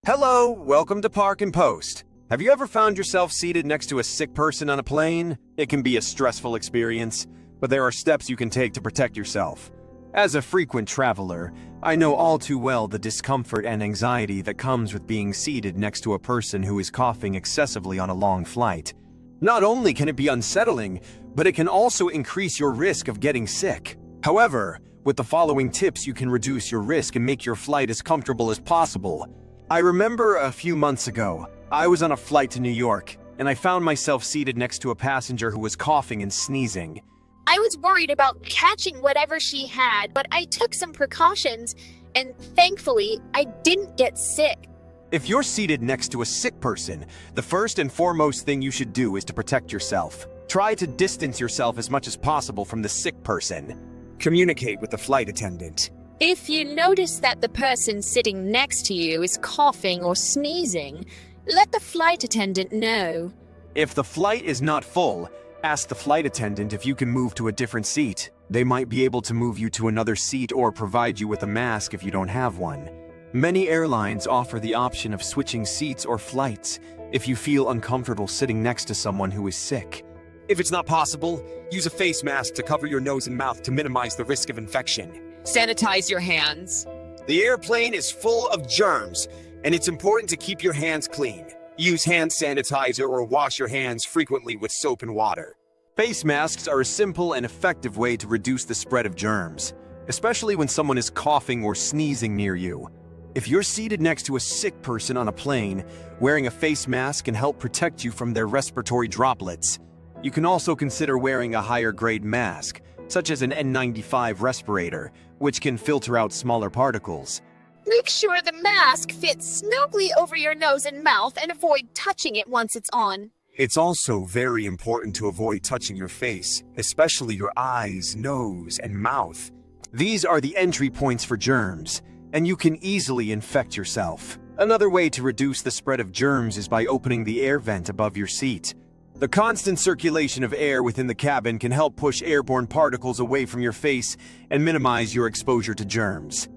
Hello, welcome to Park and Post. Have you ever found yourself seated next to a sick person on a plane? It can be a stressful experience, but there are steps you can take to protect yourself. As a frequent traveler, I know all too well the discomfort and anxiety that comes with being seated next to a person who is coughing excessively on a long flight. Not only can it be unsettling, but it can also increase your risk of getting sick. However, with the following tips you can reduce your risk and make your flight as comfortable as possible. I remember a few months ago, I was on a flight to New York, and I found myself seated next to a passenger who was coughing and sneezing. I was worried about catching whatever she had, but I took some precautions, and thankfully, I didn't get sick. If you're seated next to a sick person, the first and foremost thing you should do is to protect yourself. Try to distance yourself as much as possible from the sick person. Communicate with the flight attendant. If you notice that the person sitting next to you is coughing or sneezing, let the flight attendant know. If the flight is not full, ask the flight attendant if you can move to a different seat. They might be able to move you to another seat or provide you with a mask if you don't have one. Many airlines offer the option of switching seats or flights if you feel uncomfortable sitting next to someone who is sick. If it's not possible, use a face mask to cover your nose and mouth to minimize the risk of infection. Sanitize your hands. The airplane is full of germs, and it's important to keep your hands clean. Use hand sanitizer or wash your hands frequently with soap and water. Face masks are a simple and effective way to reduce the spread of germs, especially when someone is coughing or sneezing near you. If you're seated next to a sick person on a plane, wearing a face mask can help protect you from their respiratory droplets. You can also consider wearing a higher grade mask, such as an N95 respirator, which can filter out smaller particles. Make sure the mask fits snugly over your nose and mouth and avoid touching it once it's on. It's also very important to avoid touching your face, especially your eyes, nose, and mouth. These are the entry points for germs, and you can easily infect yourself. Another way to reduce the spread of germs is by opening the air vent above your seat. The constant circulation of air within the cabin can help push airborne particles away from your face and minimize your exposure to germs.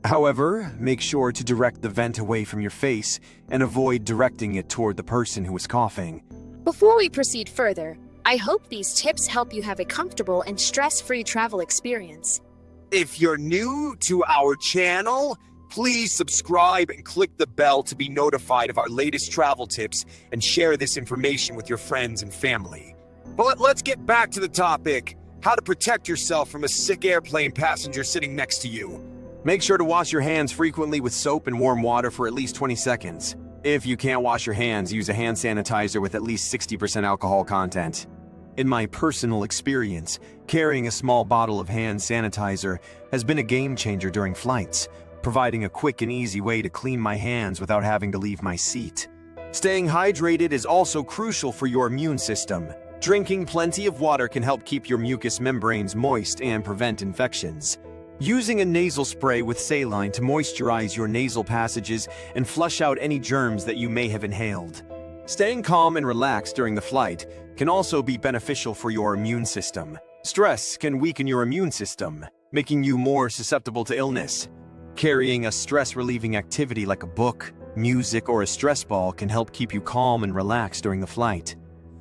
However, make sure to direct the vent away from your face and avoid directing it toward the person who is coughing. Before we proceed further, I hope these tips help you have a comfortable and stress-free travel experience. If you're new to our channel, please subscribe and click the bell to be notified of our latest travel tips and share this information with your friends and family. But let's get back to the topic, how to protect yourself from a sick airplane passenger sitting next to you. Make sure to wash your hands frequently with soap and warm water for at least 20 seconds. If you can't wash your hands, use a hand sanitizer with at least 60% alcohol content. In my personal experience, carrying a small bottle of hand sanitizer has been a game changer during flights, providing a quick and easy way to clean my hands without having to leave my seat. Staying hydrated is also crucial for your immune system. Drinking plenty of water can help keep your mucous membranes moist and prevent infections. Using a nasal spray with saline to moisturize your nasal passages and flush out any germs that you may have inhaled. Staying calm and relaxed during the flight can also be beneficial for your immune system. Stress can weaken your immune system, making you more susceptible to illness. Carrying a stress-relieving activity like a book, music, or a stress ball can help keep you calm and relaxed during the flight.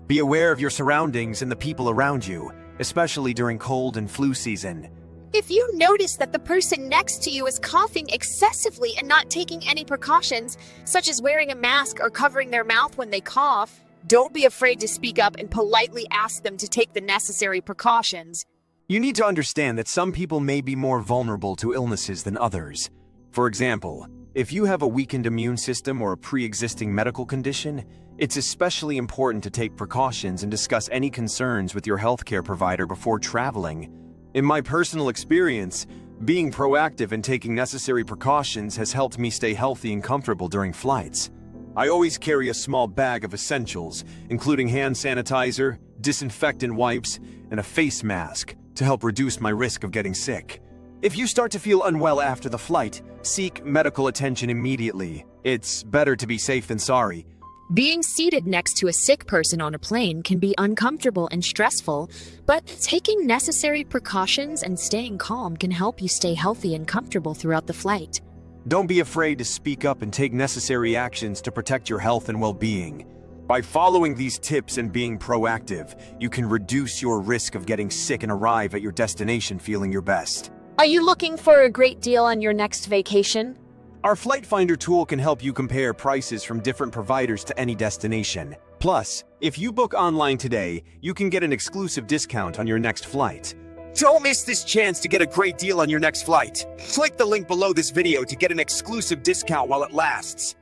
Be aware of your surroundings and the people around you, especially during cold and flu season. If you notice that the person next to you is coughing excessively and not taking any precautions, such as wearing a mask or covering their mouth when they cough, don't be afraid to speak up and politely ask them to take the necessary precautions. You need to understand that some people may be more vulnerable to illnesses than others. For example, if you have a weakened immune system or a pre-existing medical condition, it's especially important to take precautions and discuss any concerns with your healthcare provider before traveling. In my personal experience, being proactive and taking necessary precautions has helped me stay healthy and comfortable during flights. I always carry a small bag of essentials, including hand sanitizer, disinfectant wipes, and a face mask, to help reduce my risk of getting sick. If you start to feel unwell after the flight, seek medical attention immediately. It's better to be safe than sorry. Being seated next to a sick person on a plane can be uncomfortable and stressful, but taking necessary precautions and staying calm can help you stay healthy and comfortable throughout the flight. Don't be afraid to speak up and take necessary actions to protect your health and well-being. By following these tips and being proactive, you can reduce your risk of getting sick and arrive at your destination feeling your best. Are you looking for a great deal on your next vacation? Our Flight Finder tool can help you compare prices from different providers to any destination. Plus, if you book online today, you can get an exclusive discount on your next flight. Don't miss this chance to get a great deal on your next flight. Click the link below this video to get an exclusive discount while it lasts.